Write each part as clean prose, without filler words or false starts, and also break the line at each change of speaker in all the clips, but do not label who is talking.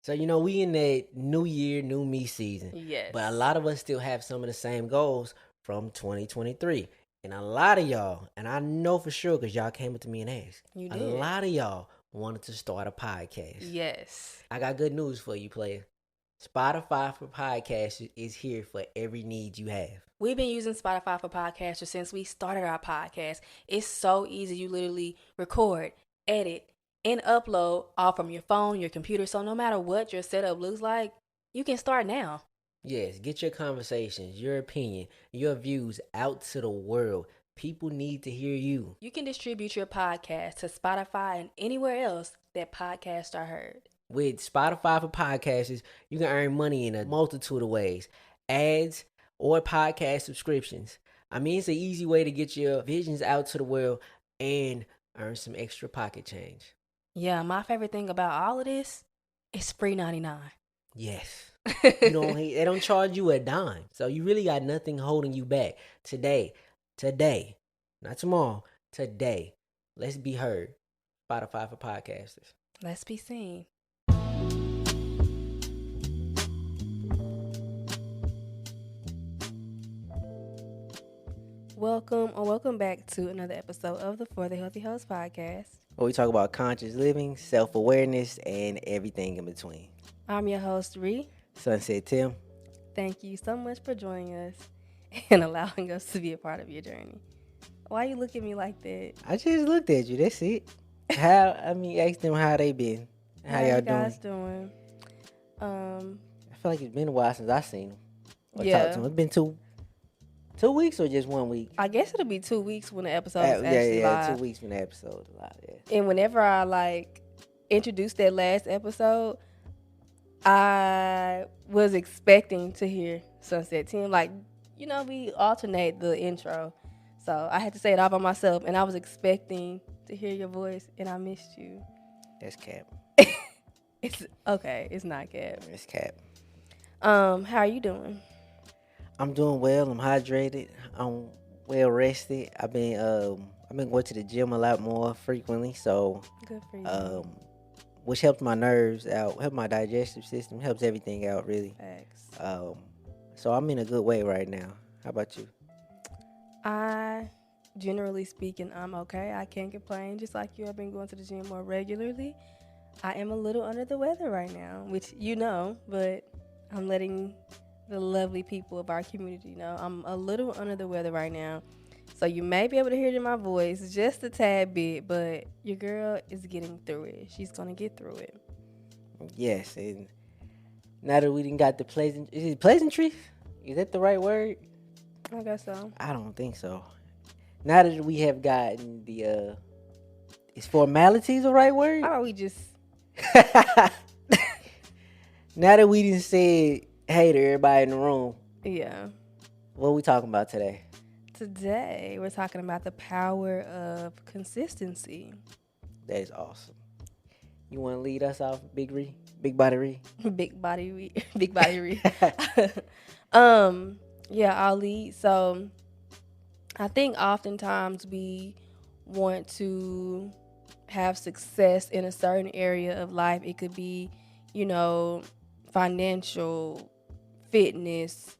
So, we in that new year, new me season.
Yes.
But a lot of us still have some of the same goals from 2023. And a lot of y'all, and I know for sure because y'all came up to me and asked,
You
a
did.
lot of y'all wanted to start a podcast.
Yes.
I got good news for you, player. Spotify for podcasts is here for every need you have.
We've been using Spotify for podcasters since we started our podcast. It's so easy. You literally record, edit, and upload all from your phone, your computer. So no matter what your setup looks like, you can start now.
Yes, get your conversations, your opinion, your views out to the world. People need to hear you.
You can distribute your podcast to Spotify and anywhere else that podcasts are heard.
With Spotify for podcasters, you can earn money in a multitude of ways. Ads or podcast subscriptions. I mean, it's an easy way to get your visions out to the world and earn some extra pocket change.
Yeah, my favorite thing about all of this is free 99.
Yes. They don't charge you a dime. So you really got nothing holding you back. Today, not tomorrow, today. Let's be heard. Spotify for podcasters.
Let's be seen. Welcome back to another episode of the For the Healthy Host podcast.
Where we talk about conscious living, self-awareness, and everything in between.
I'm your host, Ree.
Sunset Tim.
Thank you so much for joining us and allowing us to be a part of your journey. Why you look at me like that?
I just looked at you. That's it. Ask them how they been. How y'all
you guys doing?
I feel like it's been a while since I seen them.
Yeah.
Talked to them. It's been two weeks or just 1 week?
I guess it'll be 2 weeks when the episode is actually live.
2 weeks when the episode is live, yeah.
And whenever I introduced that last episode, I was expecting to hear Sunset Tim. We alternate the intro. So I had to say it all by myself, and I was expecting to hear your voice, and I missed you.
That's cap.
It's okay. It's not cap.
It's cap.
How are you doing?
I'm doing well. I'm hydrated. I'm well rested. I've been going to the gym a lot more frequently, so
good for you.
Which helps my nerves out, help my digestive system, helps everything out really.
Thanks.
So I'm in a good way right now. How about you?
Generally speaking, I'm okay. I can't complain. Just like you, I've been going to the gym more regularly. I am a little under the weather right now, which you know, but I'm letting the lovely people of our community know I'm a little under the weather right now. So you may be able to hear it in my voice just a tad bit, but your girl is getting through it. She's going to get through it.
Yes, and now that we done got the pleasantries? Is that the right word?
I guess so.
I don't think so. Now that we have gotten is formalities the right word?
How about we just...
Now that we done said hey to everybody in the room.
Yeah.
What are we talking about today?
Today, we're talking about the power of consistency.
That is awesome. You want to lead us off, Big Ree? Big Body Ree?
Big Body Ree. Big Body Ree. Yeah, I'll lead. So, I think oftentimes we want to have success in a certain area of life. It could be, financial, fitness,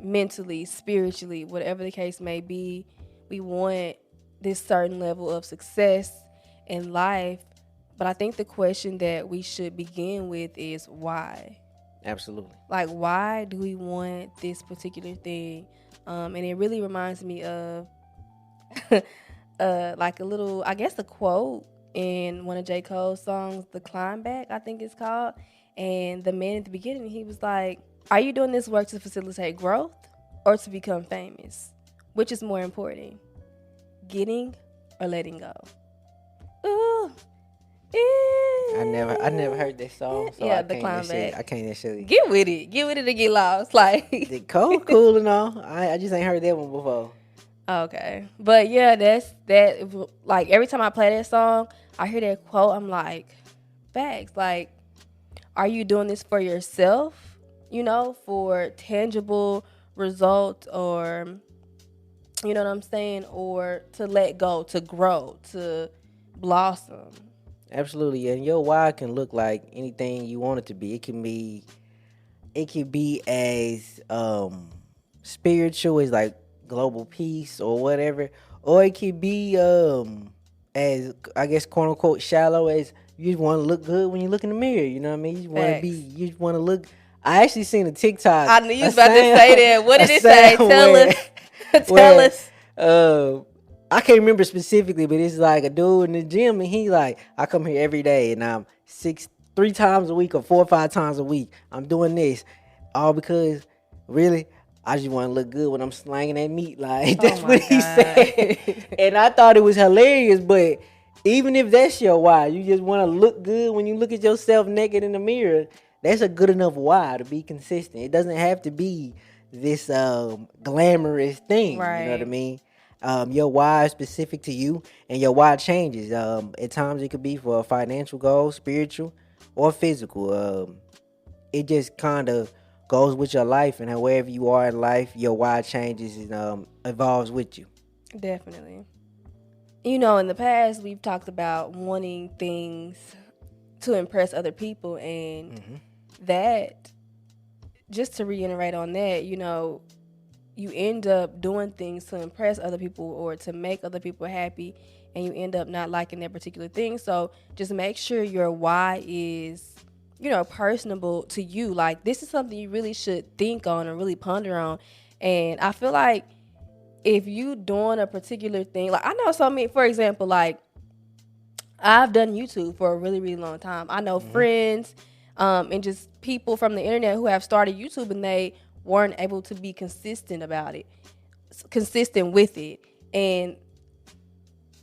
mentally, spiritually, whatever the case may be. We want this certain level of success in life. But I think the question that we should begin with is why?
Absolutely.
Why do we want this particular thing? And it really reminds me of a quote in one of J. Cole's songs, The Climb Back, I think it's called. And the man at the beginning, he was like, are you doing this work to facilitate growth or to become famous? Which is more important, getting or letting go? Ooh.
I never heard this song, so
yeah, The Climb Back.
I can't necessarily
get with it to get lost.
The cool and all. I just ain't heard that one before.
Okay, but yeah, that's that. Every time I play that song, I hear that quote. I'm like, facts. Are you doing this for yourself? For tangible results, or you know what I'm saying, or to let go, to grow, to blossom.
Absolutely. And your why can look like anything you want it to be. It can be as spiritual as like global peace or whatever. Or it could be as I guess quote unquote shallow as you just want to look good when you look in the mirror. You know what I mean? You just want to look. I actually seen a TikTok.
I knew you was about to say that. What did it say? Tell us. Tell us.
I can't remember specifically, but it's like a dude in the gym, and he like, I come here every day, and I'm 3 times a week or 4 or 5 times a week. I'm doing this, all because really, I just want to look good when I'm slanging that meat. Like that's what he said, and I thought it was hilarious. But even if that's your why, you just want to look good when you look at yourself naked in the mirror. That's a good enough why to be consistent. It doesn't have to be this glamorous thing.
Right.
You know what I mean? Your why is specific to you, and your why changes. At times it could be for a financial goal, spiritual, or physical. It just kind of goes with your life, and wherever you are in life, your why changes and evolves with you.
Definitely. You know, in the past, we've talked about wanting things to impress other people, and that, just to reiterate on that, you know, you end up doing things to impress other people or to make other people happy, and you end up not liking that particular thing. So just make sure your why is, you know, personable to you. Like, this is something you really should think on and really ponder on. And I feel like if you doing a particular thing, like I know so many, for example, like I've done YouTube for a really, really long time. I know friends and just people from the internet who have started YouTube and they weren't able to be consistent with it. And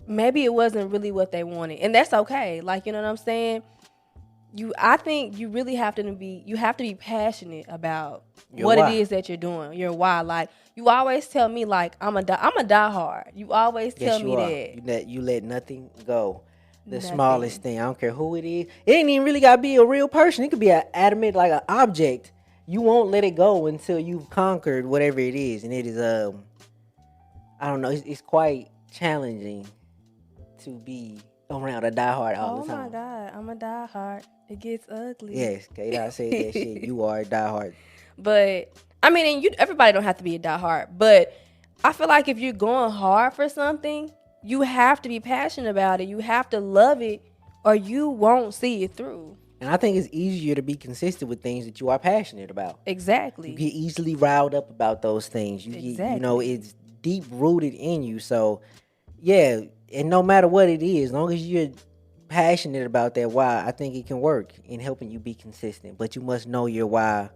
maybe it wasn't really what they wanted. And that's okay. Like, you know what I'm saying? I think you really have to be passionate about what it is that you're doing, your why. Like, you always tell me, like, I'm a diehard. You always tell me that.
You let nothing go. The smallest thing. I don't care who it is. It ain't even really gotta be a real person. It could be an adamant, like an object. You won't let it go until you've conquered whatever it is. And it is I don't know, it's quite challenging to be around a diehard all the time.
Oh my God, I'm a diehard. It gets ugly.
Yes, K-Dot said that shit. You are a diehard.
But I mean, and everybody don't have to be a diehard, but I feel like if you're going hard for something, you have to be passionate about it. You have to love it, or you won't see it through.
And I think it's easier to be consistent with things that you are passionate about.
Exactly.
You get easily riled up about those things. You know, it's deep rooted in you. So, yeah, and no matter what it is, as long as you're passionate about that why, I think it can work in helping you be consistent. But you must know your why.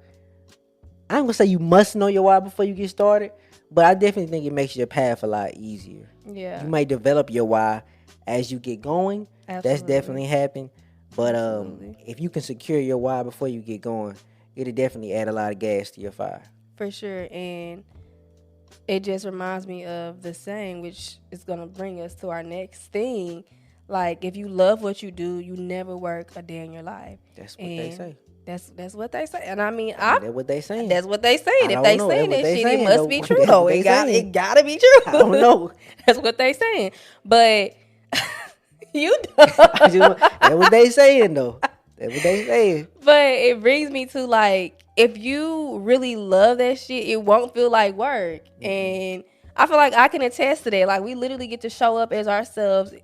I ain't gonna say you must know your why before you get started, but I definitely think it makes your path a lot easier.
Yeah.
You might develop your why as you get going.
Absolutely.
That's definitely happened. But if you can secure your why before you get going, it'll definitely add a lot of gas to your fire.
For sure. And it just reminds me of the saying, which is going to bring us to our next thing. Like, if you love what you do, you never work a day in your life.
That's what they say.
That's what they say. And I mean,
that's what they saying.
That's what they saying. If they saying that shit, it must be true, though. It gotta be true.
I don't know.
That's what they saying. But you
don't. That's what they saying, though. That's what they saying.
But it brings me to, like, if you really love that shit, it won't feel like work. Mm-hmm. And I feel like I can attest to that. Like, we literally get to show up as ourselves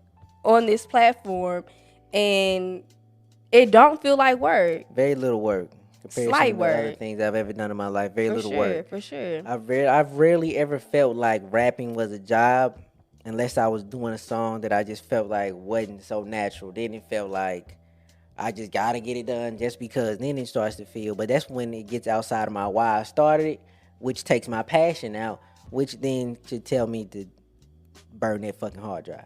on this platform, and it don't feel like work.
Very little work.
Slight work.
Other things I've ever done in my life. Very little work.
For sure.
I've rarely ever felt like rapping was a job, unless I was doing a song that I just felt like wasn't so natural. Then it felt like I just gotta get it done just because. Then it starts to feel. But that's when it gets outside of my why I started it, which takes my passion out, which then should tell me to burn that fucking hard drive.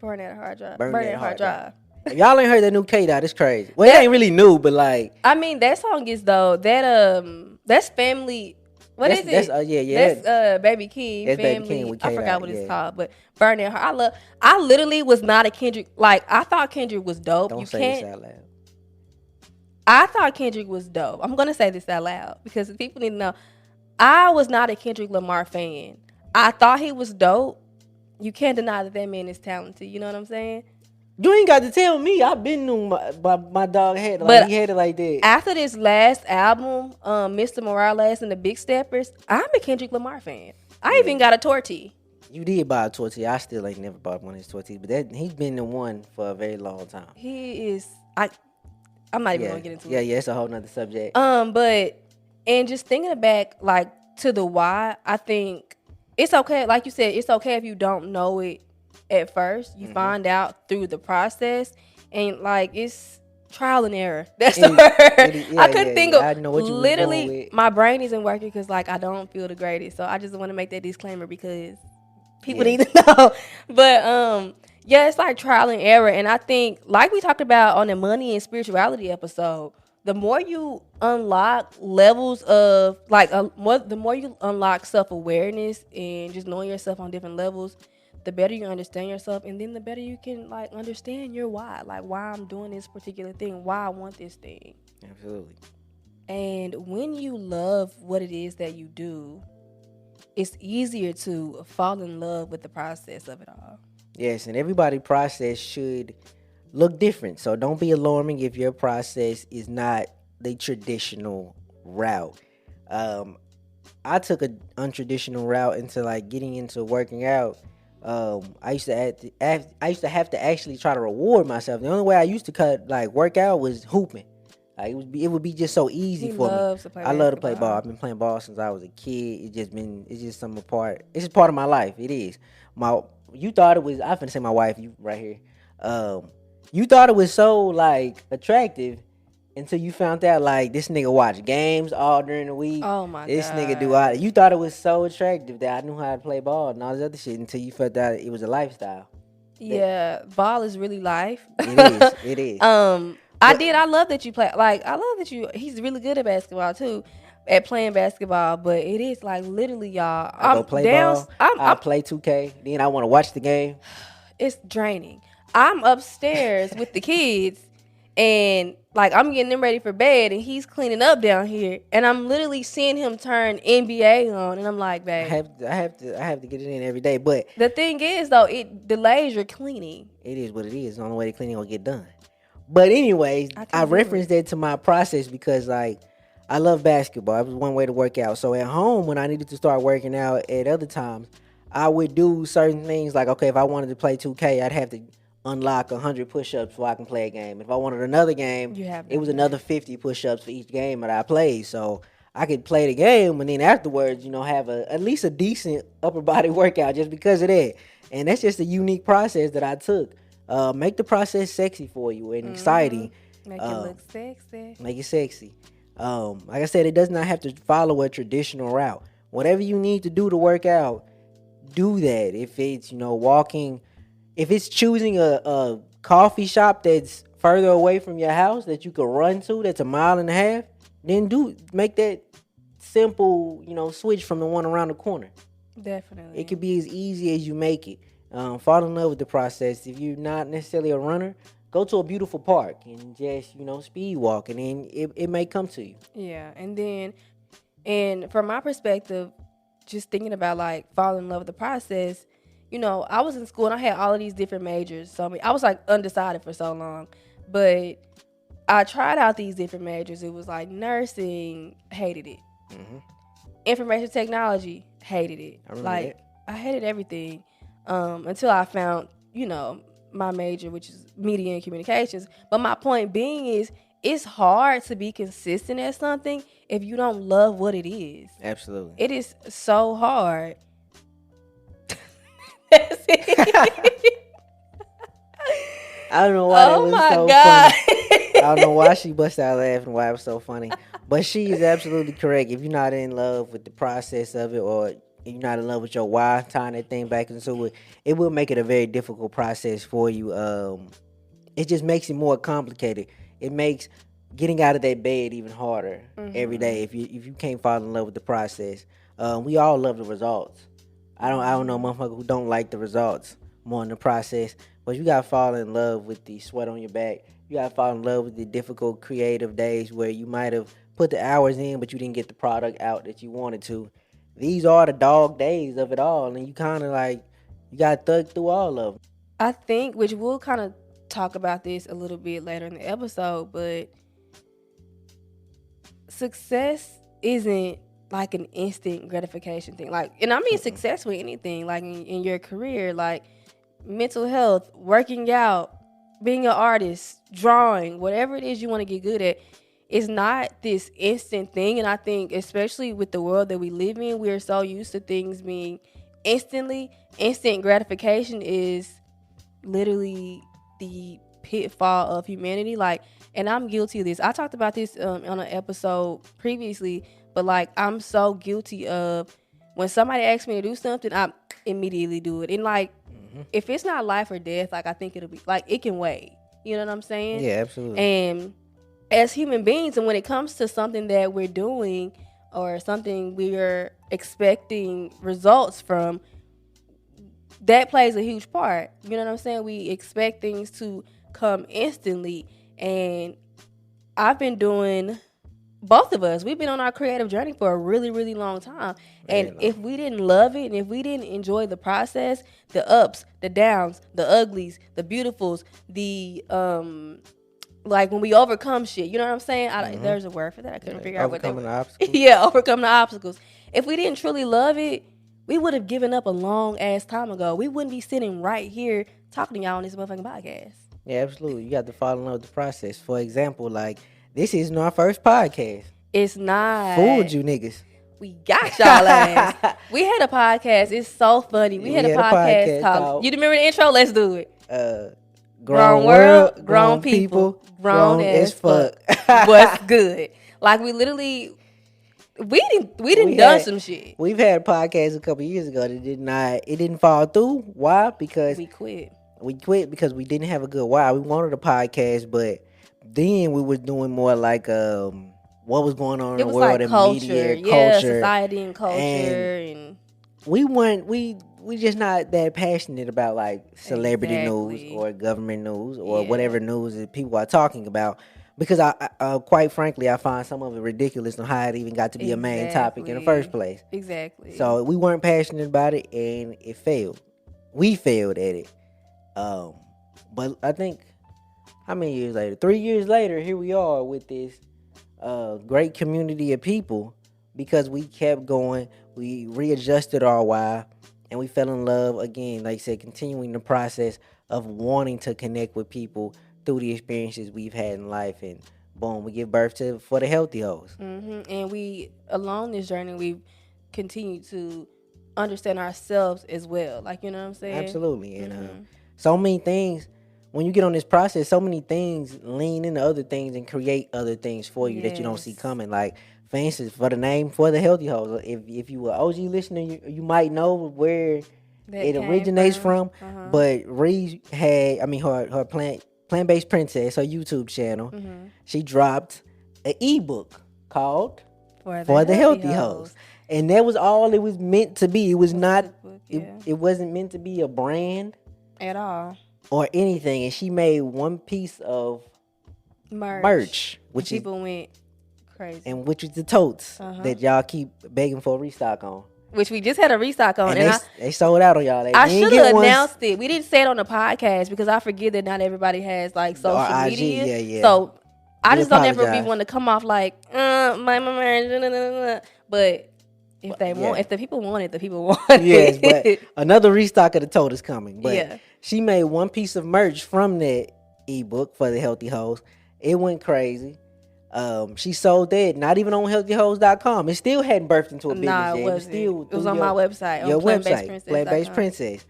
Burn that hard drive.
Burn that hard drive. If y'all ain't heard that new K-Dot, it's crazy. Well, it ain't really new, but like,
I mean, that song is though that's family. What is it? That's Baby King.
That's
family.
Baby King with K-Dot,
I forgot what it's called, but Burn That Hard. I literally was not a Kendrick. Like, I thought Kendrick was dope.
Don't say this out loud.
I thought Kendrick was dope. I'm gonna say this out loud because people need to know. I was not a Kendrick Lamar fan. I thought he was dope. You can't deny that man is talented. You know what I'm saying?
You ain't got to tell me. I've been knew my dog had like
But
he had it like that.
after this last album, Mr. Morales and the Big Steppers, I'm a Kendrick Lamar fan. I even got a tortilla.
You did buy a tortilla. I still ain't never bought one of his tortillas, but that he's been the one for a very long time.
He is. I'm not even gonna get into it.
Yeah, it's a whole nother subject.
But and just thinking back, like to the why, I think it's okay. Like you said, it's okay if you don't know it at first. You find out through the process, and like it's trial and error. That's the word. I couldn't think of.
I know what you was
literally,
going with.
my brain isn't working because like I don't feel the greatest. So I just want to make that disclaimer because people need to know. But yeah, it's like trial and error, and I think like we talked about on the money and spirituality episode, the more you unlock levels of like the more you unlock self-awareness and just knowing yourself on different levels, the better you understand yourself, and then the better you can like understand your why, like why I'm doing this particular thing, why I want this thing.
Absolutely.
And when you love what it is that you do, it's easier to fall in love with the process of it all.
Yes, and everybody's process should look different. So don't be alarming if your process is not the traditional route. I took an untraditional route into like getting into working out. I used to have to actually try to reward myself. The only way I used to work out was hooping. Like it would be just so easy for me. I love to play ball. I've been playing ball since I was a kid. It's just something part. It's just part of my life. It is. You thought it was. I'm finna say my wife. You right here. You thought it was so like attractive until you found out like this nigga watch games all during the week.
Oh my god.
This nigga do all. You thought it was so attractive that I knew how to play ball and all this other shit until you felt out it was a lifestyle.
Yeah, ball is really life.
It is.
I love that you play. Like, I love that he's really good at basketball too, at playing basketball. But it is like literally, y'all.
I go play ball. I play 2K. Then I want to watch the game.
It's draining. I'm upstairs with the kids, and like I'm getting them ready for bed, and he's cleaning up down here, and I'm literally seeing him turn NBA on, and I'm like, babe,
I have to get it in every day. But
the thing is, though, it delays your cleaning.
It is what it is. The only way the cleaning will get done. But anyways, I referenced that to my process because like I love basketball. It was one way to work out. So at home, when I needed to start working out at other times, I would do certain things like, okay, if I wanted to play 2K, I'd have to unlock 100 push-ups so I can play a game. If I wanted another game, it was another 50 push-ups for each game that I played. So I could play the game and then afterwards, have at least a decent upper body workout just because of that. And that's just a unique process that I took. Make the process sexy for you and exciting.
Make it look sexy.
Make it sexy. Like I said, it does not have to follow a traditional route. Whatever you need to do to work out, do that. If it's, walking, if it's choosing a coffee shop that's further away from your house that you could run to, that's 1.5 miles, then make that simple, switch from the one around the corner.
Definitely.
It could be as easy as you make it. Fall in love with the process. If you're not necessarily a runner, go to a beautiful park and just, speed walk, and then it may come to you.
Yeah, and from my perspective, just thinking about like falling in love with the process, I was in school and I had all of these different majors. So I was like undecided for so long, but I tried out these different majors. It was like nursing, hated it. Mm-hmm. Information technology, hated it. I hated everything. Until I found, my major, which is media and communications. But my point being is, it's hard to be consistent at something if you don't love what it is.
Absolutely.
It is so hard. That's it.
I don't know why that was so
God.
funny. I don't know why she busted out laughing, why it was so funny. But she is absolutely correct. If you're not in love with the process of it, or you're not in love with your why, tying that thing back into it, it will make it a very difficult process for you. It just makes it more complicated. It makes getting out of that bed even harder every day if you can't fall in love with the process. We all love the results. I don't know motherfuckers who don't like the results more than the process. But you gotta fall in love with the sweat on your back. You gotta fall in love with the difficult creative days where you might have put the hours in but you didn't get the product out that you wanted to. These are the dog days of it all, and you kind of like, you got to thug through all of them.
I think, which we'll kind of talk about this a little bit later in the episode, but success isn't like an instant gratification thing. Like, and I mean success with anything, like in your career, like mental health, working out, being an artist, drawing, whatever it is you want to get good at. It's not this instant thing. And I think especially with the world that we live in, we are so used to things being instant gratification is literally the pitfall of humanity. Like, and I'm guilty of this. I talked about this on an episode previously, but like, I'm so guilty of when somebody asks me to do something, I immediately do it. And like, if it's not life or death, like I think it'll be like, it can wait. You know what I'm saying?
Yeah, absolutely.
And as human beings, and when it comes to something that we're doing or something we're expecting results from, that plays a huge part. You know what I'm saying? We expect things to come instantly. And I've been doing, both of us, we've been on our creative journey for a really, really long time. And if we didn't love it and if we didn't enjoy the process, the ups, the downs, the uglies, the beautifuls, the like when we overcome shit, you know what I'm saying? There's a word for that. I couldn't figure out what that was.
Overcoming the obstacles.
Yeah, overcome the obstacles. If we didn't truly love it, we would have given up a long ass time ago. We wouldn't be sitting right here talking to y'all on this motherfucking podcast.
Yeah, absolutely. You got to fall in love with the process. For example, like, this isn't our first podcast.
It's not.
Fooled you niggas.
We got y'all ass. We had a podcast. It's so funny. We had a podcast called, you remember the intro? Let's do it. Grown world, grown people, grown as fuck. What's good? Like, we literally, we didn't done some shit.
We've had podcasts a couple years ago that it didn't fall through. Why? Because
we quit.
We quit because we didn't have a good why. We wanted a podcast, but then we was doing more like what was going on in the world
like
and
culture.
media, culture,
society and culture, and
we just not that passionate about like celebrity news or government news or whatever news that people are talking about. Because I quite frankly, I find some of it ridiculous on how it even got to be a main topic in the first place.
Exactly.
So we weren't passionate about it, and it failed. We failed at it. But I think, how many years later? 3 years later, here we are with this great community of people because we kept going. We readjusted our why, and we fell in love again. Like I said, continuing the process of wanting to connect with people through the experiences we've had in life, and boom, we give birth to For the Healthy Hoes.
And we, along this journey, we've continued to understand ourselves as well. Like, you know what I'm saying?
Absolutely. And so many things, when you get on this process, so many things lean into other things and create other things for you that you don't see coming. Like, for instance, for the name For the Healthy Hoes, if you were an OG listener, you might know where it originates from. But Ree had, her Plant-Based Princess, her YouTube channel, she dropped an ebook called For the Healthy Hoes. And that was all it was meant to be. It was not, it wasn't meant to be a brand
at all
or anything. And she made one piece of merch which
people went crazy,
and which is the totes that y'all keep begging for a restock on,
which we just had a restock on,
and they sold out on y'all.
I should have announced it. We didn't say it on the podcast because I forget that not everybody has like social media. So I just don't ever be one to come off like my merch, but if they want, if the people want it, the people want it.
Yes, but another restock of the tote is coming. But she made one piece of merch from that ebook For the Healthy Hoes. It went crazy. She sold that not even on healthyhoes.com. It still hadn't birthed into a business yet.
It was on my website.
Your website, Plant-Based Princess.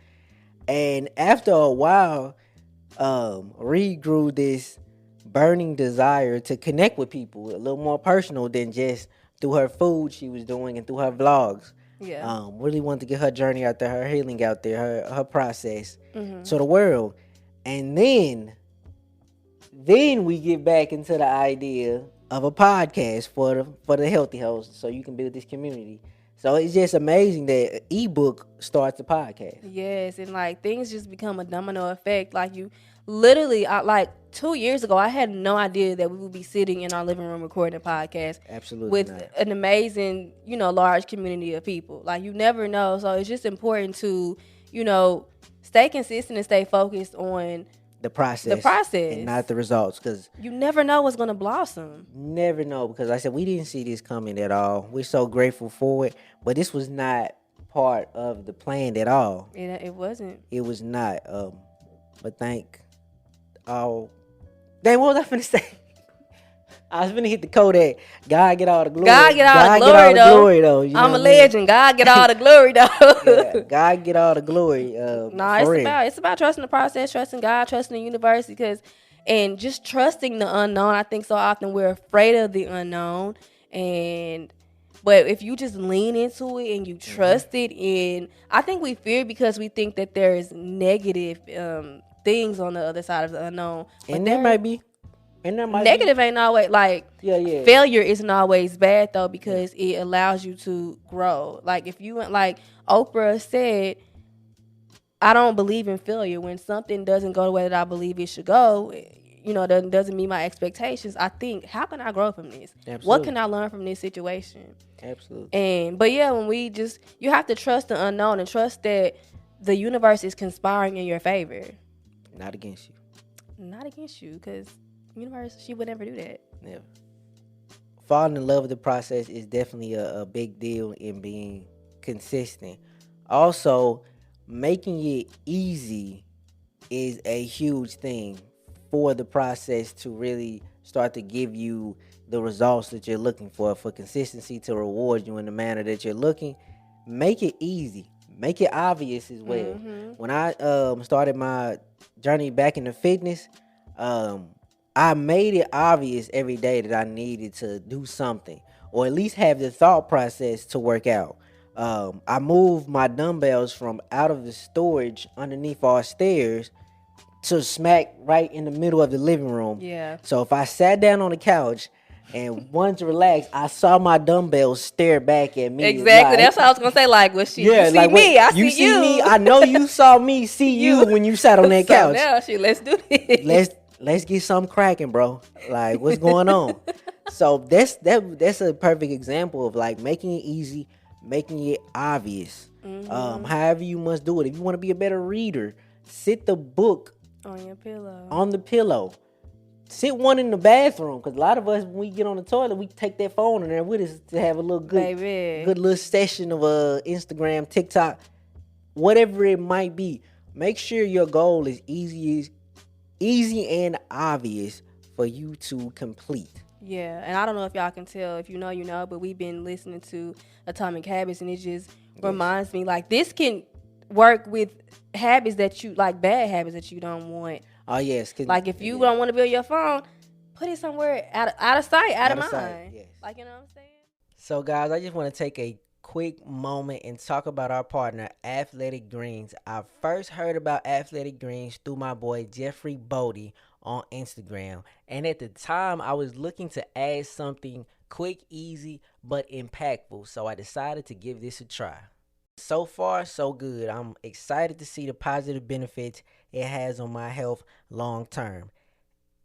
And after a while, Reed grew this burning desire to connect with people a little more personal than just through her food she was doing and through her vlogs. Really wanted to get her journey out there, her healing out there, her process to the world. And then we get back into the idea of a podcast for the Healthy Hoes, so you can build this community. So it's just amazing that an ebook starts a podcast.
Yes, and like things just become a domino effect. Like you literally, like 2 years ago, I had no idea that we would be sitting in our living room recording a podcast.
Absolutely
with
not.
An amazing, large community of people. Like you never know. So it's just important to, stay consistent and stay focused on
the process, and not the results, because
you never know what's gonna blossom.
Never know, because like I said, we didn't see this coming at all. We're so grateful for it, but this was not part of the plan at all.
It wasn't.
It was not. But thank all. Dang, what was I finna say? I was finna hit the Kodak. God get all the glory.
God get all the glory, though. I'm a legend. God get all the glory, though.
Yeah, God get all the glory.
It's about trusting the process, trusting God, trusting the universe, and just trusting the unknown. I think so often we're afraid of the unknown, but if you just lean into it and you trust it, and I think we fear because we think that there is negative things on the other side of the unknown.
And there might be.
Negative ain't always failure isn't always bad though, because it allows you to grow. Like if you went, like Oprah said, I don't believe in failure. When something doesn't go the way that I believe it should go, doesn't meet my expectations, I think, how can I grow from this? Absolutely. What can I learn from this situation?
Absolutely.
But when you have to trust the unknown and trust that the universe is conspiring in your favor.
Not against you,
because universe, she would never do that.
Never. Falling in love with the process is definitely a big deal in being consistent. Also, making it easy is a huge thing for the process to really start to give you the results that you're looking for consistency to reward you in the manner that you're looking. Make it easy. Make it obvious as well. Mm-hmm. When I started my journey back into fitness, I made it obvious every day that I needed to do something, or at least have the thought process to work out. I moved my dumbbells from out of the storage underneath our stairs to smack right in the middle of the living room.
Yeah.
So if I sat down on the couch and wanted to relax, I saw my dumbbells stare back at me.
Exactly. That's what I was gonna say. Like, you see me, I see you.
See me. I know you saw me see you when you sat on that couch.
Now, let's do this.
Let's get something cracking, bro. Like, what's going on? So that's a perfect example of like making it easy, making it obvious. Mm-hmm. However you must do it. If you want to be a better reader, sit the book
on your pillow.
On the pillow. Sit one in the bathroom, because a lot of us, when we get on the toilet, we take that phone in there with us to have a little good little session of Instagram, TikTok, whatever it might be. Make sure your goal is easy and obvious for you to complete.
Yeah, and I don't know if y'all can tell. If you know, but we've been listening to Atomic Habits, and it just reminds me, like, this can work with habits that you, like, bad habits that you don't want.
Oh, yes.
Like, if you don't want to be on your phone, put it somewhere out of sight, out of mind.
Yes.
Like, you know what I'm saying?
So, guys, I just want to take a quick moment and talk about our partner, Athletic Greens. I first heard about Athletic Greens through my boy Jeffrey Bodie on Instagram, and at the time I was looking to add something quick, easy, but impactful, so I decided to give this a try. So far, so good. I'm excited to see the positive benefits it has on my health long term.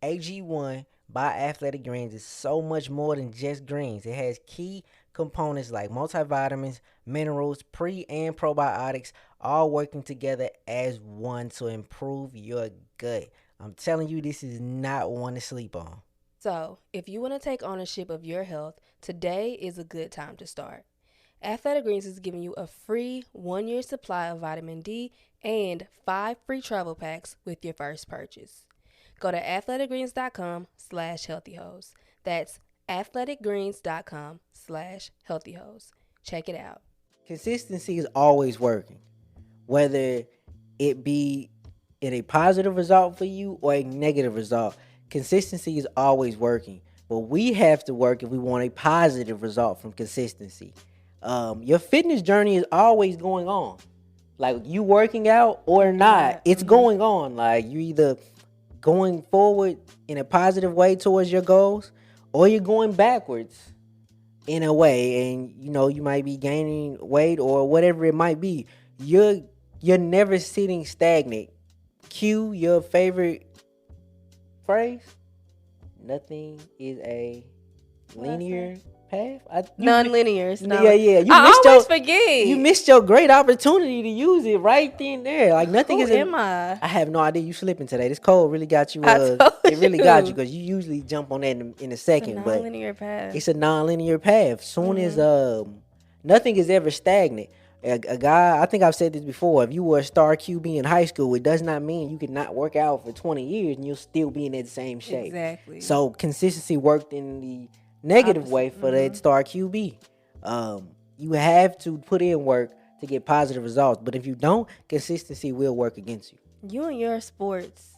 AG1 by Athletic Greens is so much more than just greens. It has key components like multivitamins, minerals, pre and probiotics, all working together as one to improve your gut. I'm telling you, this is not one to sleep on.
So, if you want to take ownership of your health, today is a good time to start. Athletic Greens is giving you a free 1-year supply of vitamin D and 5 free travel packs with your first purchase. Go to athleticgreens.com/healthyhoes. That's athleticgreens.com/healthyhoes. Check it out.
Consistency is always working, whether it be in a positive result for you or a negative result. Consistency is always working, but we have to work if we want a positive result from consistency. Your fitness journey is always going on. Like, you working out or not, it's going on. Like, you either going forward in a positive way towards your goals, or you're going backwards in a way, and you might be gaining weight or whatever it might be. You're never sitting stagnant. Cue your favorite phrase. Nothing is a linear path.
Non-linear.
Yeah.
I always forget.
You missed your great opportunity to use it right then and there. Like nothing
Who
is.
am I?
I have no idea. You slipping today. This cold really got you.
I told
It really
you.
got you because you usually jump on that in a second.
It's a non-linear path.
It's a non-linear path. Soon as nothing is ever stagnant. A guy, I think I've said this before. If you were a star QB in high school, it does not mean you could not work out for 20 years and you'll still be in that same shape.
Exactly.
So consistency worked in the negative way for that star QB. You have to put in work to get positive results. But if you don't, consistency will work against you.
You and your sports.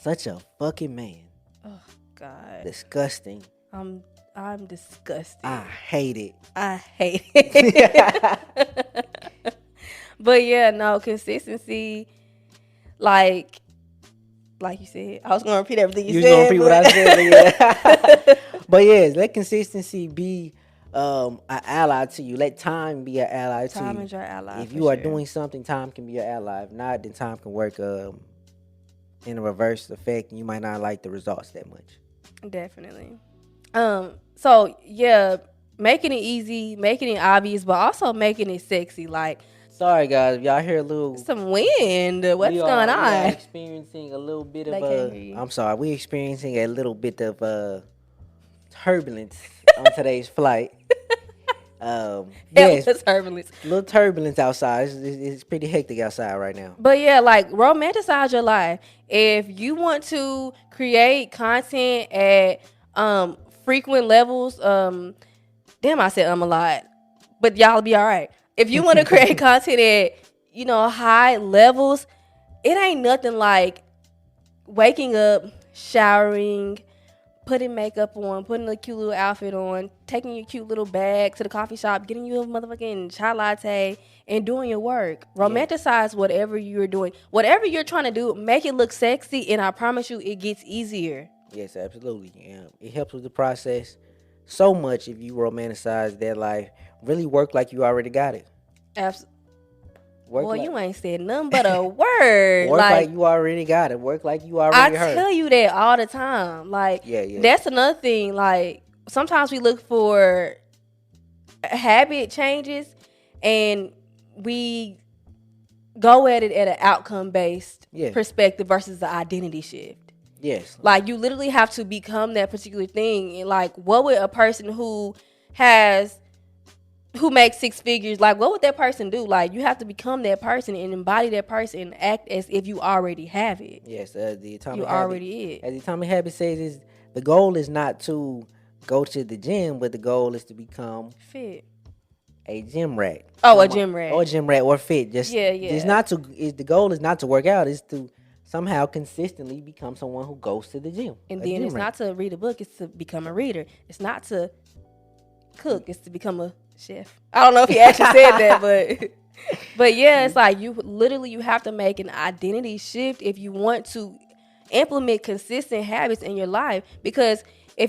Such a fucking man.
Oh God.
Disgusting.
I'm disgusted.
I hate it.
I hate it. But yeah, no, consistency, like you said, I was gonna repeat everything you said.
You was gonna repeat what I said, yeah. But yes, let consistency be an ally to you. Let time be an ally to you.
Time is your ally.
If you are doing something, time can be your ally. If not, then time can work in a reverse effect, and you might not like the results that much.
Definitely. So yeah, making it easy, making it obvious, but also making it sexy. Like,
sorry guys, if y'all hear a little
some wind. What's going on?
We are experiencing a little bit of we're experiencing a little bit of turbulence on today's flight. Yes,
turbulence.
A little turbulence outside. It's pretty hectic outside right now.
But yeah, like romanticize your life. If you want to create content at frequent levels, damn, I said a lot, but y'all be all right. If you want to create content at high levels, it ain't nothing like waking up, showering, putting makeup on, putting a cute little outfit on, taking your cute little bag to the coffee shop, getting you a motherfucking chai latte, and doing your work. Romanticize whatever you're doing. Whatever you're trying to do, make it look sexy, and I promise you it gets easier.
Yes, absolutely. It helps with the process so much if you romanticize that life. Really work like you already got it.
Absolutely. Well, you ain't said nothing but a word.
Work like you already got it. Work like you already heard.
I tell you that all the time. Like, that's another thing. Like, sometimes we look for habit changes and we go at it at an outcome-based perspective versus the identity shift.
Yes.
Like, you literally have to become that particular thing. And, like, what would a person who makes six figures, like, what would that person do? Like, you have to become that person and embody that person and act as if you already have it.
Yes, the Atomic
Habit. Already it.
As the Atomic Habit says, the goal is not to go to the gym, but the goal is to become
fit.
A gym rat.
A gym rat.
Or a gym rat or fit. The goal is not to work out, it's to somehow consistently become someone who goes to the gym.
And then it's not to read a book, it's to become a reader. It's not to cook, it's to become a chef. I don't know if he actually said that, but yeah, it's like you have to make an identity shift if you want to implement consistent habits in your life. Because I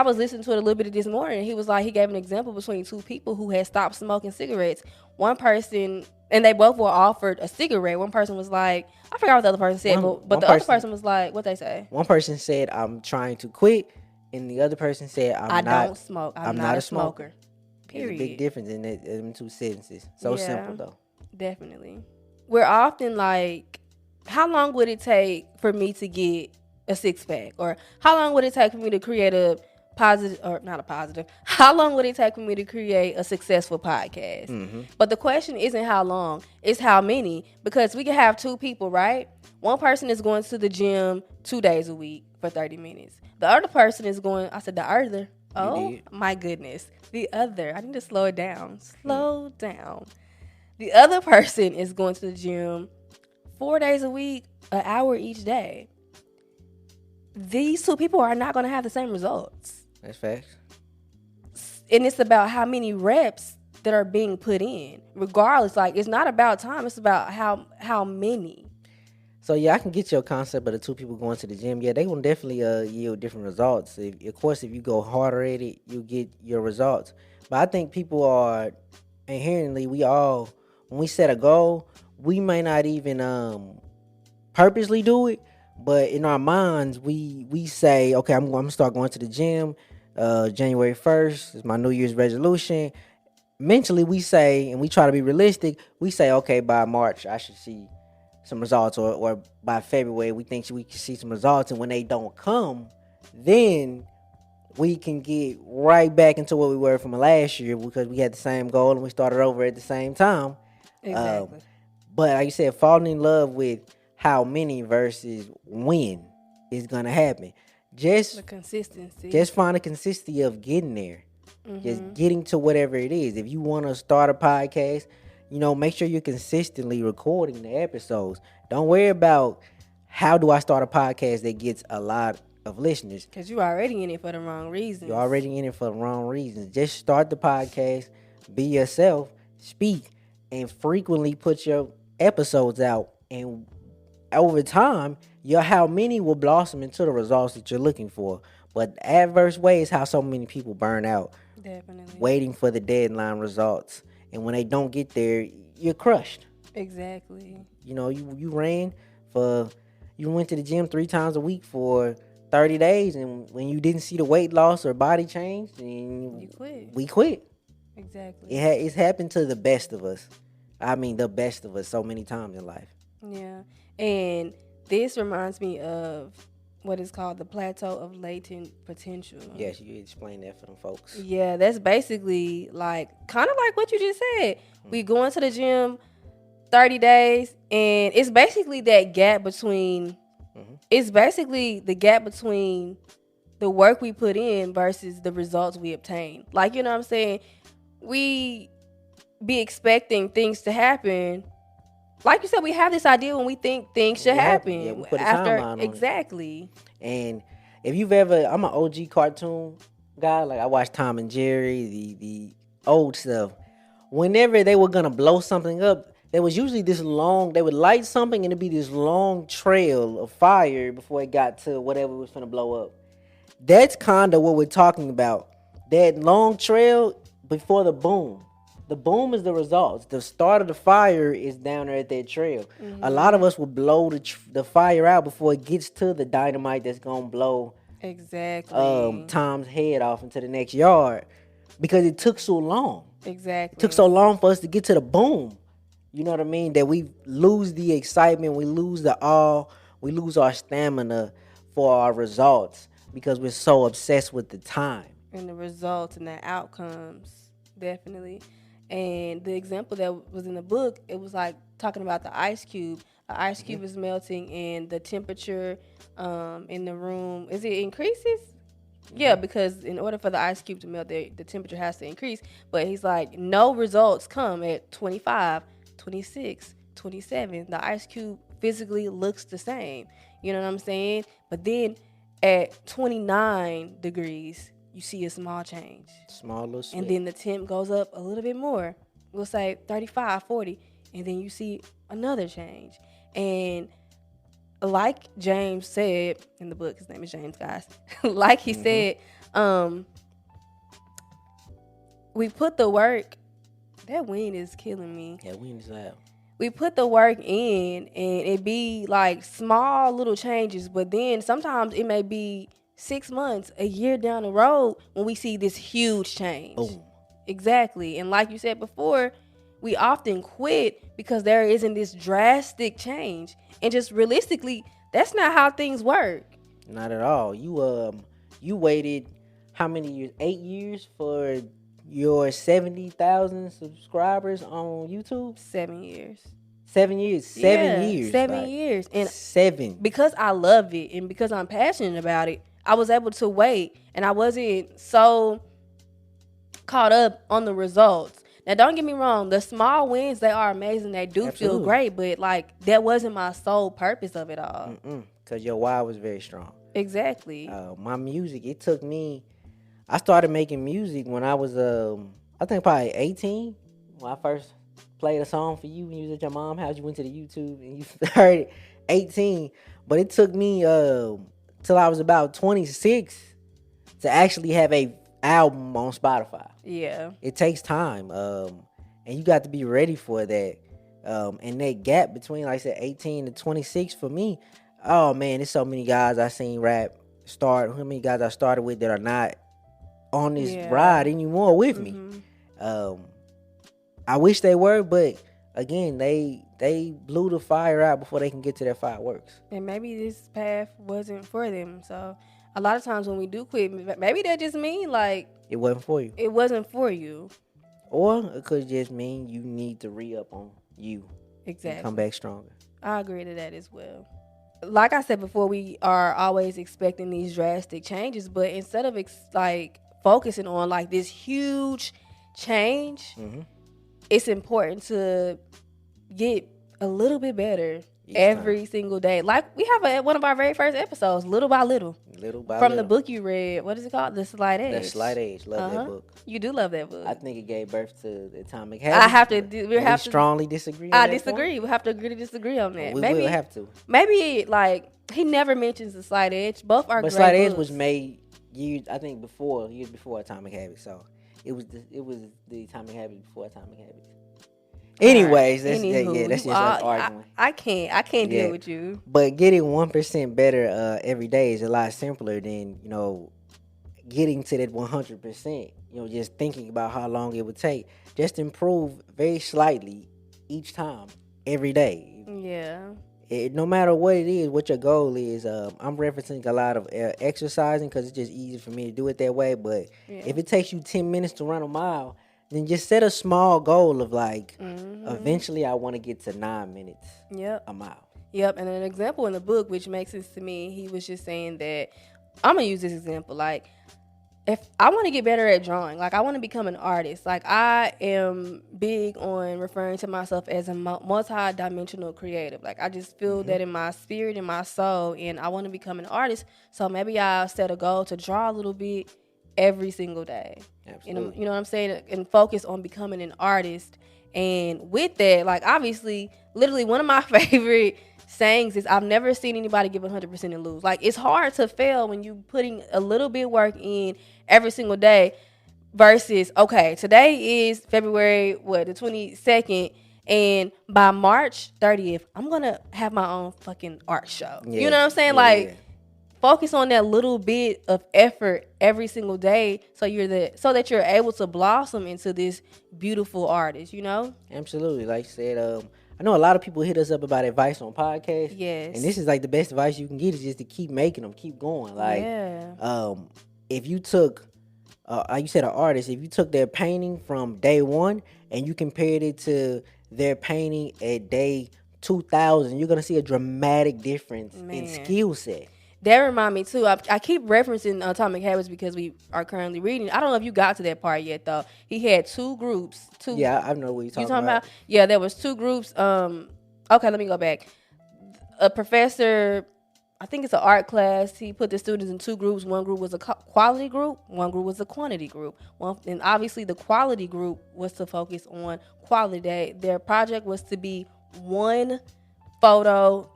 was listening to it a little bit this morning. He was like, he gave an example between two people who had stopped smoking cigarettes. One person, and they both were offered a cigarette. One person was like, I forgot what the other person said, but the other person was like, what they say?
One person said, I'm trying to quit. And the other person said, I don't
smoke. I'm not a smoker. Period.
There's a big difference in them two sentences. So simple, though.
Definitely. We're often like, how long would it take for me to get a six-pack? Or how long would it take for me to create how long would it take for me to create a successful podcast? Mm-hmm. But the question isn't how long, it's how many. Because we can have two people, right? One person is going to the gym 2 days a week for 30 minutes. The other person is going, I said the other. Oh, my goodness. The other. I need to slow it down. Slow down. The other person is going to the gym 4 days a week, an hour each day. These two people are not going to have the same results.
That's facts.
And it's about how many reps that are being put in. Regardless, like, it's not about time. It's about how many.
So, I can get your concept of the two people going to the gym. Yeah, they will definitely yield different results. Of course, if you go harder at it, you'll get your results. But I think people are inherently, when we set a goal, we may not even purposely do it. But in our minds, we say, okay, I'm going to start going to the gym January 1st is my New Year's resolution. Mentally, we say, and we try to be realistic, we say, okay, by March, I should see some results, or by February, we think we can see some results. And when they don't come, then we can get right back into what we were from last year because we had the same goal and we started over at the same time.
Exactly.
But like you said, falling in love with how many versus when is going to happen.
The consistency.
Just find a consistency of getting there. Just getting to whatever it is. If you want to start a podcast, make sure you're consistently recording the episodes. Don't worry about how do I start a podcast that gets a lot of listeners.
Because you're already in it for the wrong reasons.
You're already in it for the wrong reasons. Just start the podcast, be yourself, speak, and frequently put your episodes out. And over time, your how many will blossom into the results that you're looking for. But the adverse way is how so many people burn out.
Definitely.
Waiting for the deadline results. And when they don't get there, you're crushed.
Exactly.
You went to the gym 3 times a week for 30 days, and when you didn't see the weight loss or body change, then
you quit.
We quit.
Exactly.
It's happened to the best of us. I mean, the best of us so many times in life.
Yeah. And this reminds me of what is called the plateau of latent potential.
Yes, you explain that for them folks.
Yeah, that's basically kind of like what you just said. We go into the gym 30 days, and it's basically that gap between, it's basically the gap between the work we put in versus the results we obtain. Like, you know what I'm saying? We be expecting things to happen. Like you said, we have this idea when we think things should happen.
Yeah, we put a timeline on
exactly.
it. And if you've ever, I'm an OG cartoon guy. Like I watch Tom and Jerry, the old stuff. Whenever they were gonna blow something up, there was usually this long. They would light something and it'd be this long trail of fire before it got to whatever was gonna blow up. That's kind of what we're talking about. That long trail before the boom. The boom is the results. The start of the fire is down there at that trail. A lot of us will blow the fire out before it gets to the dynamite that's gonna blow Tom's head off into the next yard because it took so long.
Exactly.
It took so long for us to get to the boom. You know what I mean? That we lose the excitement, we lose the awe, we lose our stamina for our results because we're so obsessed with the time.
And the results and the outcomes, definitely. And the example that was in the book, it was like talking about the ice cube. The ice cube is melting and the temperature in the room, it increases? Yeah, because in order for the ice cube to melt, the temperature has to increase. But he's like, no results come at 25, 26, 27. The ice cube physically looks the same. You know what I'm saying? But then at 29 degrees, you see a small change.
Small little switch.
And then the temp goes up a little bit more. We'll say 35, 40. And then you see another change. And like James said in the book, his name is James, guys. Like he said, we put the work. That wind is killing me.
Yeah, wind is loud.
We put the work in, and it be like small little changes. But then sometimes it may be 6 months, a year down the road when we see this huge change.
Boom.
Exactly. And like you said before, we often quit because there isn't this drastic change. And just realistically, that's not how things work.
Not at all. You waited how many years? 8 years for your 70,000 subscribers on YouTube?
7 years.
7 years. 7 years.
7 years. And
7.
Because I love it and because I'm passionate about it, I was able to wait, and I wasn't so caught up on the results. Now, don't get me wrong. The small wins, they are amazing. They do feel great, but that wasn't my sole purpose of it all.
Because your why was very strong.
Exactly.
My music, it took me. I started making music when I was, I think probably 18. When I first played a song for you when you was at your mom's house, you went to the YouTube and you heard it. 18, but it took me till I was about 26 to actually have a album on Spotify.
Yeah.
It takes time. And you got to be ready for that. And that gap between, like I said, 18 to 26 for me, oh man, there's so many guys I seen rap start, how many guys I started with that are not on this ride anymore with me. I wish they were, but again, they blew the fire out before they can get to their fireworks.
And maybe this path wasn't for them. So a lot of times when we do quit, maybe that just mean like
it wasn't for you.
It wasn't for you.
Or it could just mean you need to re-up on you.
Exactly.
And come back stronger.
I agree to that as well. Like I said before, we are always expecting these drastic changes, but instead of focusing on like this huge change, it's important to get a little bit better every single day. Like we have one of our very first episodes, Little by Little. From the book you read. What is it called? The Slight Edge.
The Slight Edge. Love that book.
You do love that book.
I think it gave birth to the Atomic Habits.
I have to. We
strongly disagree.
I disagree. We have to agree to disagree on that.
We will have to.
Maybe like he never mentions the Slight Edge. Both are. But
Slight
Edge
was made years before Atomic Habits. So it was the Atomic Habits before Atomic Habits. Anyways, that's just us arguing.
I can't deal with you.
But getting 1% better every day is a lot simpler than getting to that 100%. Just thinking about how long it would take. Just improve very slightly each time, every day.
Yeah.
No matter what it is, what your goal is. I'm referencing a lot of exercising because it's just easy for me to do it that way. But if it takes you 10 minutes to run a mile, then just set a small goal of eventually I want to get to 9 minutes a mile.
Yep. And an example in the book, which makes sense to me, he was just saying that, I'm going to use this example. Like, if I want to get better at drawing, like I want to become an artist. Like I am big on referring to myself as a multi-dimensional creative. Like I just feel that in my spirit and my soul, and I want to become an artist. So maybe I'll set a goal to draw a little bit every single day.
Absolutely.
You know what I'm saying? And focus on becoming an artist. And with that, like obviously, literally one of my favorite sayings is I've never seen anybody give 100% and lose. Like it's hard to fail when you putting a little bit work in every single day versus, okay, today is February, the 22nd, and by March 30th, I'm going to have my own fucking art show. You know what I'm saying? Focus on that little bit of effort every single day so that you're able to blossom into this beautiful artist,
Absolutely. Like I said, I know a lot of people hit us up about advice on podcasts.
Yes.
And this is like the best advice you can get is just to keep making them, keep going. If you took, you said an artist, if you took their painting from day one and you compared it to their painting at day 2000, you're going to see a dramatic difference in skill set.
That remind me too. I keep referencing Atomic Habits because we are currently reading. I don't know if you got to that part yet though. He had two groups.
Yeah, I know what you're talking about.
Yeah, there was two groups. Okay, let me go back. A professor, I think it's an art class. He put the students in two groups. One group was a quality group. One group was a quantity group. And obviously the quality group was to focus on quality. Their project was to be one photo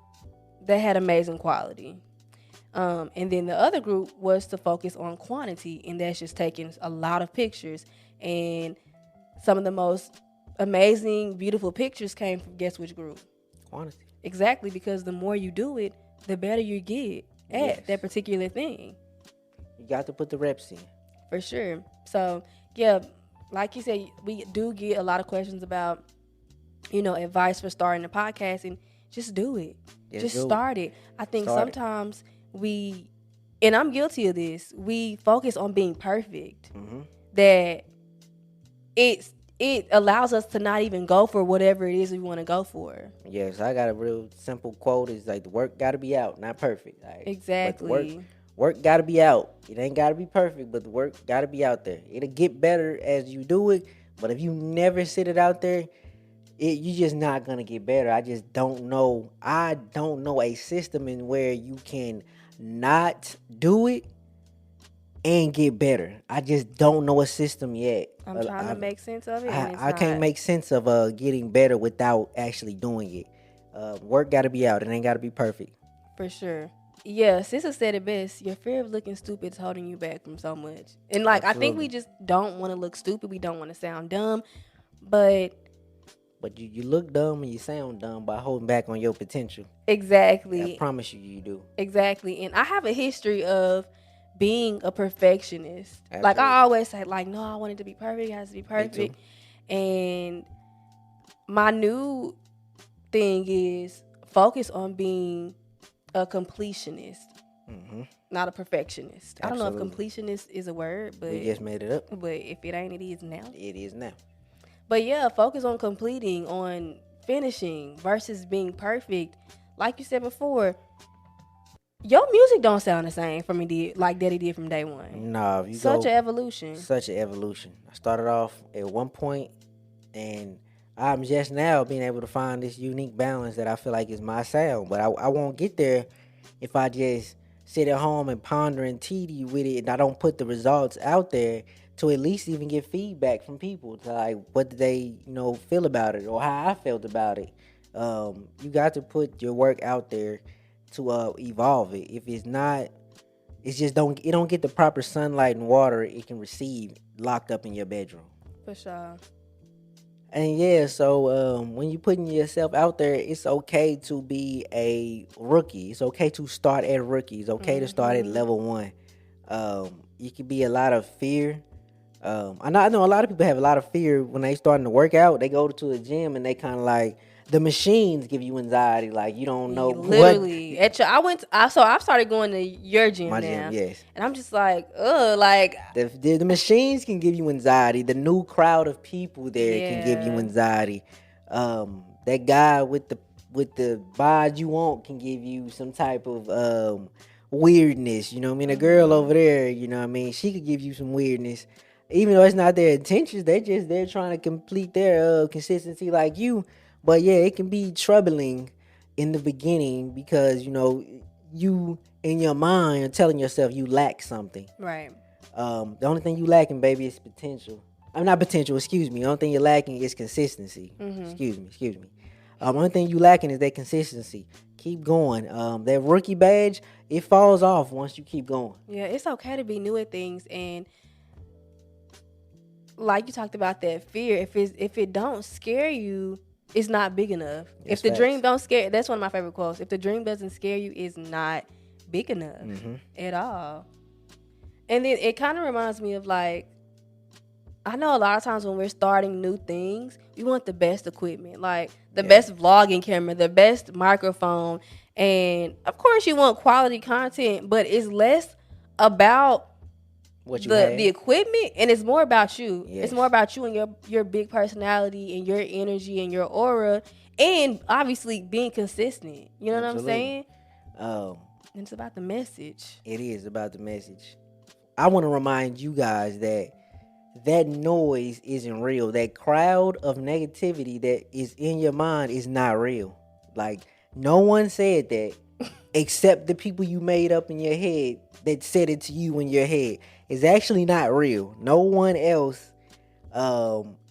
that had amazing quality. And then the other group was to focus on quantity, and that's just taking a lot of pictures. And some of the most amazing, beautiful pictures came from, guess which group?
Quantity.
Exactly, because the more you do it, the better you get at that particular thing.
You got to put the reps in.
For sure. So, yeah, like you said, we do get a lot of questions about, advice for starting a podcast, and just do it. Just start it. I think sometimes and I'm guilty of this, we focus on being perfect, that it allows us to not even go for whatever it is we want to go for.
Yes, I got a real simple quote. It's like the work got to be out, not perfect.
Exactly.
Work got to be out. It ain't got to be perfect, but the work got to be out there. It'll get better as you do it, but if you never sit it out there, you're just not going to get better. I don't know a system in where you can not do it and get better. I just don't know a system yet.
I'm trying to make sense of it.
I can't make sense of getting better without actually doing it. Work got to be out. It ain't got to be perfect.
For sure. Yeah, Sister said it best. Your fear of looking stupid is holding you back from so much. And Absolutely. I think we just don't want to look stupid. We don't want to sound dumb. But
you look dumb and you sound dumb by holding back on your potential.
Exactly.
I promise you do.
Exactly. And I have a history of being a perfectionist.
Absolutely.
Like I always say, like, no, I want it to be perfect. It has to be
Me
perfect.
too.
And my new thing is focus on being a completionist, not a perfectionist. I don't know if
Absolutely.
completionist is a word, but
We just made it up.
but if it ain't, it is now.
It is now.
But yeah, focus on completing, on finishing versus being perfect. Like you said before, your music don't sound the same from like Daddy did from day one.
No, if you
Such
go,
an evolution.
such an evolution. I started off at one point, and I'm just now being able to find this unique balance that I feel like is my sound. But I won't get there if I just sit at home and ponder and TD with it, and I don't put the results out there to at least even get feedback from people to like what did they feel about it or how I felt about it. You got to put your work out there to evolve it. If it's not, it's just don't get the proper sunlight and water it can receive locked up in your bedroom.
For sure.
And yeah, so when you're putting yourself out there, it's okay to be a rookie. It's okay to start at rookie. It's okay to start at level 1. You could be a lot of fear. I know a lot of people have a lot of fear when they starting to work out. They go to a gym and they kind of like the machines give you anxiety. Like you don't know
literally. So I've started going to your gym
my
now.
gym, yes.
And I'm just like, like
the machines can give you anxiety. The new crowd of people there can give you anxiety. That guy with the bod you want can give you some type of weirdness. You know what I mean? A girl over there, you know what I mean? She could give you some weirdness. Even though it's not their intentions, they're trying to complete their consistency like you. But yeah, it can be troubling in the beginning because you in your mind are telling yourself you lack something.
Right.
The only thing you lacking, baby, is potential. I'm not potential. Excuse me. The only thing you're lacking is consistency. Excuse me. Only thing you lacking is that consistency. Keep going. That rookie badge, it falls off once you keep going.
Yeah, it's okay to be new at things, and like you talked about that fear. If it don't scare you, it's not big enough.
That's
if the
facts.
dream don't scare, that's one of my favorite quotes. If the dream doesn't scare you, it's not big enough at all. And then it kind of reminds me of like, I know a lot of times when we're starting new things, we want the best equipment, like the best vlogging camera, the best microphone, and of course you want quality content, but it's less about the equipment, and it's more about you.
Yes.
It's more about you and your big personality and your energy and your aura, and obviously being consistent. You know
Absolutely.
what I'm saying? And it's about the message.
It is about the message. I want to remind you guys that noise isn't real. That crowd of negativity that is in your mind is not real. Like, no one said that except the people you made up in your head that said it to you in your head. It's actually not real. No one else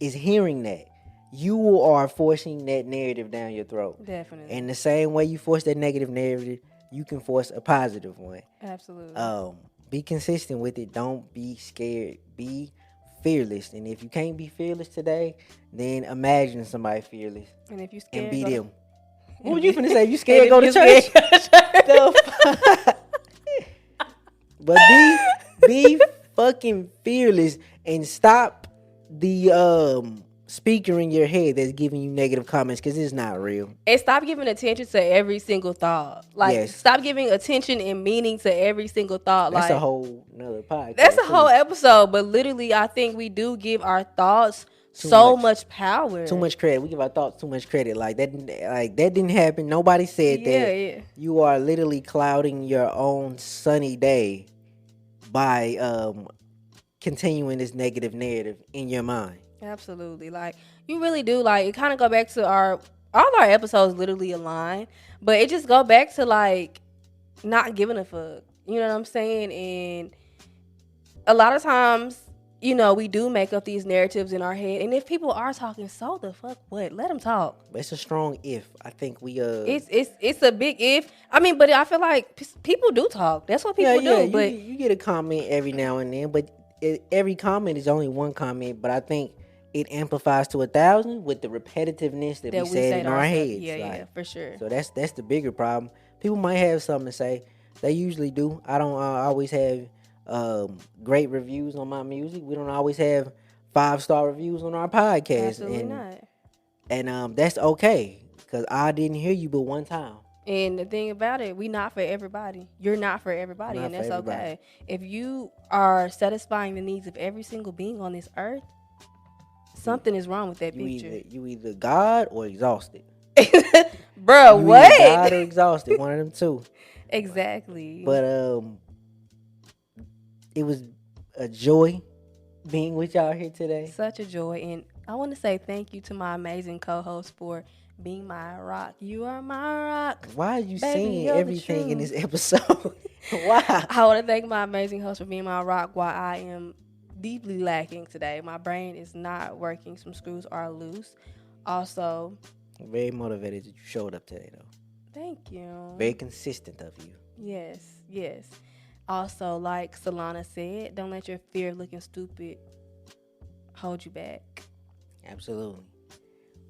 is hearing that. You are forcing that narrative down your throat.
Definitely.
And the same way you force that negative narrative, you can force a positive one.
Absolutely.
Be consistent with it. Don't be scared. Be fearless. And if you can't be fearless today, then imagine somebody fearless.
And if you scared,
and be them. What were you finna say? You scared? Go to
church.
But be fucking fearless and stop the speaker in your head that's giving you negative comments, because it's not real.
And stop giving attention to every single thought. Like, stop giving attention and meaning to every single thought.
That's
like
a whole nother podcast.
That's a whole episode. But literally, I think we do give our thoughts so much power.
Too much credit. We give our thoughts too much credit. Like that didn't happen. Nobody said that.
Yeah.
You are literally clouding your own sunny day by continuing this negative narrative in your mind.
Absolutely. Like, you really do. Like, it kind of go back to all our episodes literally align, but it just go back to like not giving a fuck. You know what I'm saying? And a lot of times, we do make up these narratives in our head, and if people are talking, so the fuck what? Let them talk.
It's a strong if. I think we
It's a big if. I mean, but I feel like people do talk. That's what people do. But
you get a comment every now and then, but every comment is only one comment. But I think it amplifies to 1,000 with the repetitiveness that we said in our heads.
Yeah, for sure.
So that's the bigger problem. People might have something to say. They usually do. I don't always have great reviews on my music. We don't always have 5-star reviews on our podcast.
Absolutely not.
And that's okay, because I didn't hear you but one time.
And the thing about it, we not for everybody. You're not for everybody,
Not
and
for
that's
everybody.
okay. If you are satisfying the needs of every single being on this earth, something is wrong with that picture.
You either God or exhausted.
Bro,
You
what?
either God or exhausted, one of them two.
Exactly.
But it was a joy being with y'all here today.
Such a joy. And I want to say thank you to my amazing co-host for being my rock. You are my rock.
Why are you
Baby,
saying
you're the
everything in
truth.
this episode? Why?
I want to thank my amazing host for being my rock while I am deeply lacking today. My brain is not working. Some screws are loose. Also,
Very motivated that you showed up today, though.
thank you.
Very consistent of you.
Yes. Also, like Solana said, don't let your fear of looking stupid hold you back.
Absolutely.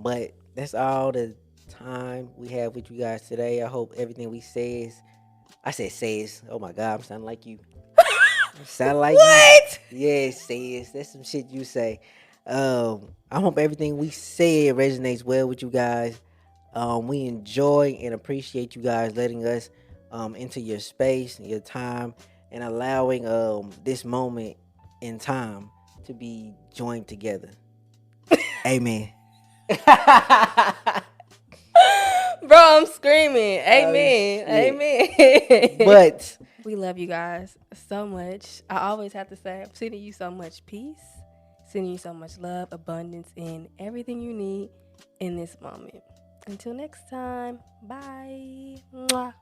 But that's all the time we have with you guys today. I hope everything we says. I said says. Oh my God, I'm sounding like you. Sound like
What?
You. Yeah, says. That's some shit you say. I hope everything we said resonates well with you guys. We enjoy and appreciate you guys letting us into your space, your time, and allowing this moment in time to be joined together. Amen.
Bro, I'm screaming. Amen. Amen.
But
we love you guys so much. I always have to say, I'm sending you so much peace, sending you so much love, abundance, and everything you need in this moment. Until next time, bye. Mwah.